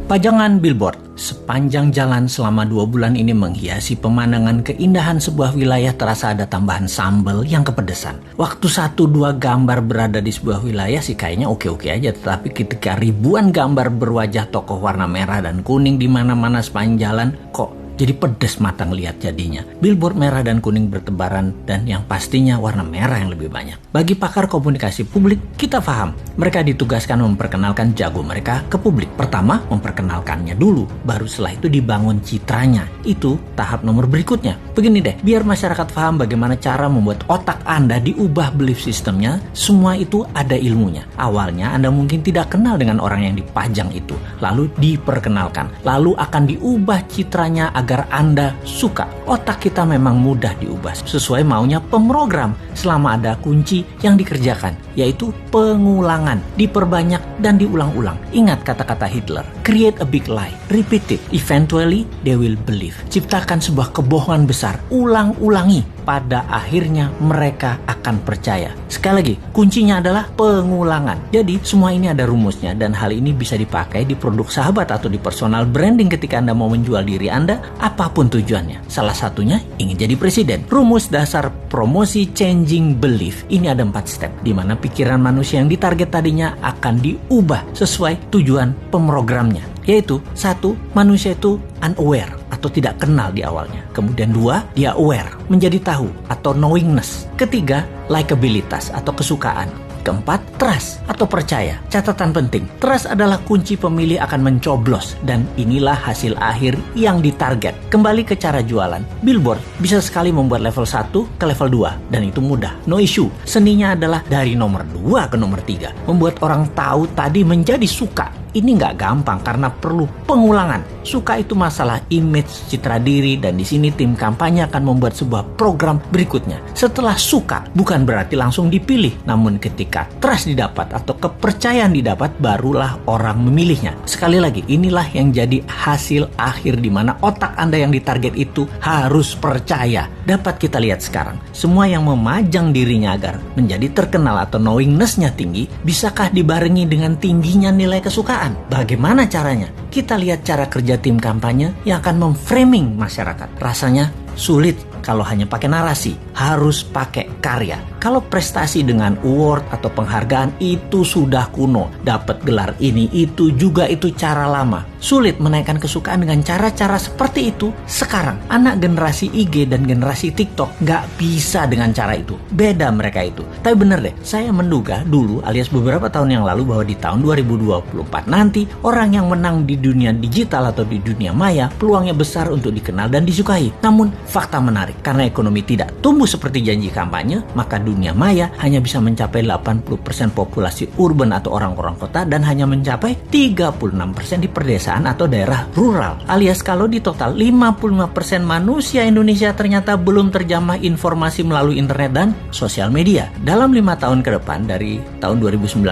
Pajangan billboard sepanjang jalan selama 2 bulan ini menghiasi pemandangan keindahan sebuah wilayah. Terasa ada tambahan sambal yang kepedesan. Waktu 1-2 gambar berada di sebuah wilayah sih kayaknya oke-oke aja. Tetapi ketika ribuan gambar berwajah tokoh warna merah dan kuning di mana-mana sepanjang jalan, kok jadi pedes mata ngelihat jadinya. Billboard merah dan kuning bertebaran dan yang pastinya warna merah yang lebih banyak. Bagi pakar komunikasi publik, kita paham mereka ditugaskan memperkenalkan jago mereka ke publik. Pertama, memperkenalkannya dulu, baru setelah itu dibangun citranya. Itu tahap nomor berikutnya. Begini deh, biar masyarakat paham bagaimana cara membuat otak Anda diubah belief sistemnya, semua itu ada ilmunya. Awalnya Anda mungkin tidak kenal dengan orang yang dipajang itu, lalu diperkenalkan, lalu akan diubah citranya agar Anda suka. Otak kita memang mudah diubah sesuai maunya pemrogram selama ada kunci yang dikerjakan, yaitu pengulangan, diperbanyak dan diulang-ulang. Ingat kata-kata Hitler, create a big lie, repeat it, eventually they will believe. Ciptakan sebuah kebohongan besar, ulang-ulangi, pada akhirnya mereka akan percaya. Sekali lagi, kuncinya adalah pengulangan. Jadi semua ini ada rumusnya dan hal ini bisa dipakai di produk sahabat atau di personal branding ketika Anda mau menjual diri Anda, apapun tujuannya. Salah satunya ingin jadi presiden. Rumus dasar promosi changing belief ini ada 4 step, di mana pikiran manusia yang ditarget tadinya akan diubah sesuai tujuan pemrogramnya. Yaitu 1, manusia itu unaware atau tidak kenal di awalnya. Kemudian 2, dia aware, menjadi tahu atau knowingness. Ketiga, likabilitas atau kesukaan. Keempat, trust atau percaya. Catatan penting, trust adalah kunci pemilih akan mencoblos dan inilah hasil akhir yang ditarget. Kembali ke cara jualan, billboard bisa sekali membuat level 1 ke level 2 dan itu mudah, no issue. Seninya adalah dari nomor 2 ke nomor 3. Membuat orang tahu tadi menjadi suka. Ini nggak gampang karena perlu pengulangan. Suka itu masalah image, citra diri, dan di sini tim kampanye akan membuat sebuah program berikutnya. Setelah suka, bukan berarti langsung dipilih, namun ketika trust didapat atau kepercayaan didapat, barulah orang memilihnya. Sekali lagi, inilah yang jadi hasil akhir di mana otak Anda yang ditarget itu harus percaya. Dapat kita lihat sekarang, semua yang memajang dirinya agar menjadi terkenal atau knowingness-nya tinggi, bisakah dibarengi dengan tingginya nilai kesukaan? Bagaimana caranya? Kita lihat cara kerja tim kampanye yang akan memframing masyarakat. Rasanya sulit kalau hanya pakai narasi, harus pakai karya. Kalau prestasi dengan award atau penghargaan itu sudah kuno, dapat gelar ini itu juga itu cara lama. Sulit menaikkan kesukaan dengan cara-cara seperti itu sekarang. Anak generasi IG dan generasi TikTok nggak bisa dengan cara itu. Beda mereka itu. Tapi bener deh, saya menduga dulu alias beberapa tahun yang lalu bahwa di tahun 2024 nanti orang yang menang di dunia digital atau di dunia maya peluangnya besar untuk dikenal dan disukai. Namun fakta menarik, karena ekonomi tidak tumbuh seperti janji kampanye, maka dunia maya hanya bisa mencapai 80% populasi urban atau orang-orang kota dan hanya mencapai 36% di pedesaan atau daerah rural. Alias kalau di total 55% manusia Indonesia ternyata belum terjamah informasi melalui internet dan sosial media. Dalam 5 tahun ke depan, dari tahun 2019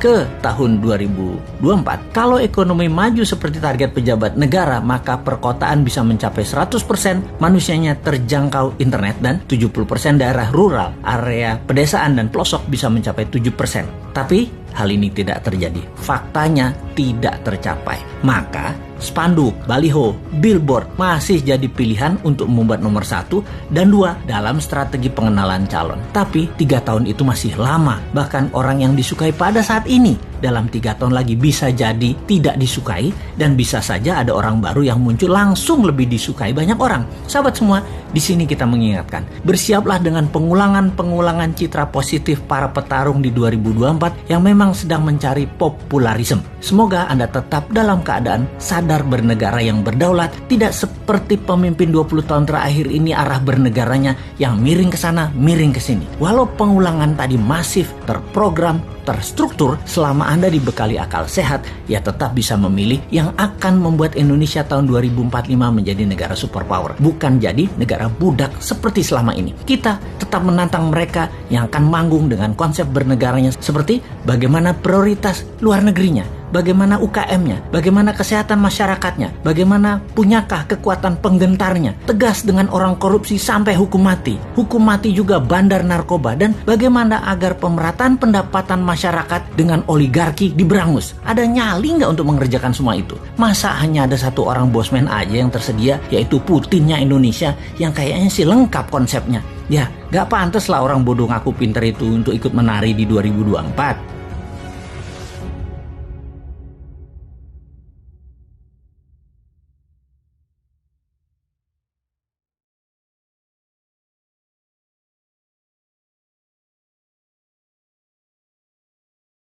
ke tahun 2024, kalau ekonomi maju seperti target pejabat negara, maka perkotaan bisa mencapai 100% manusianya terjangkau internet dan 70% daerah rural, area pedesaan dan pelosok bisa mencapai 7%. Tapi hal ini tidak terjadi. Faktanya tidak tercapai. Maka spanduk, baliho, billboard masih jadi pilihan untuk membuat nomor 1 dan 2 dalam strategi pengenalan calon. Tapi 3 tahun itu masih lama. Bahkan orang yang disukai pada saat ini dalam 3 tahun lagi bisa jadi tidak disukai dan bisa saja ada orang baru yang muncul langsung lebih disukai banyak orang. Sahabat semua, di sini kita mengingatkan, bersiaplah dengan pengulangan citra positif para petarung di 2024 yang memang sedang mencari popularisme. Semoga Anda tetap dalam keadaan sadar bernegara yang berdaulat, tidak seperti pemimpin 20 tahun terakhir ini arah bernegaranya yang miring ke sana, miring ke sini. Walau pengulangan tadi masif, terprogram, terstruktur, selama Anda dibekali akal sehat, ya tetap bisa memilih yang akan membuat Indonesia tahun 2045 menjadi negara superpower, bukan jadi negara budak seperti selama ini. Kita tetap menantang mereka yang akan manggung dengan konsep bernegaranya seperti bagaimana prioritas luar negerinya, bagaimana UKM-nya, bagaimana kesehatan masyarakatnya, bagaimana punyakah kekuatan penggentarnya, tegas dengan orang korupsi sampai hukum mati juga bandar narkoba, dan bagaimana agar pemerataan pendapatan masyarakat dengan oligarki diberangus. Ada nyali nggak untuk mengerjakan semua itu? Masa hanya ada satu orang bosman aja yang tersedia, yaitu Putinnya Indonesia, yang kayaknya sih lengkap konsepnya. Ya, gak pantas lah orang bodoh ngaku pinter itu untuk ikut menari di 2024.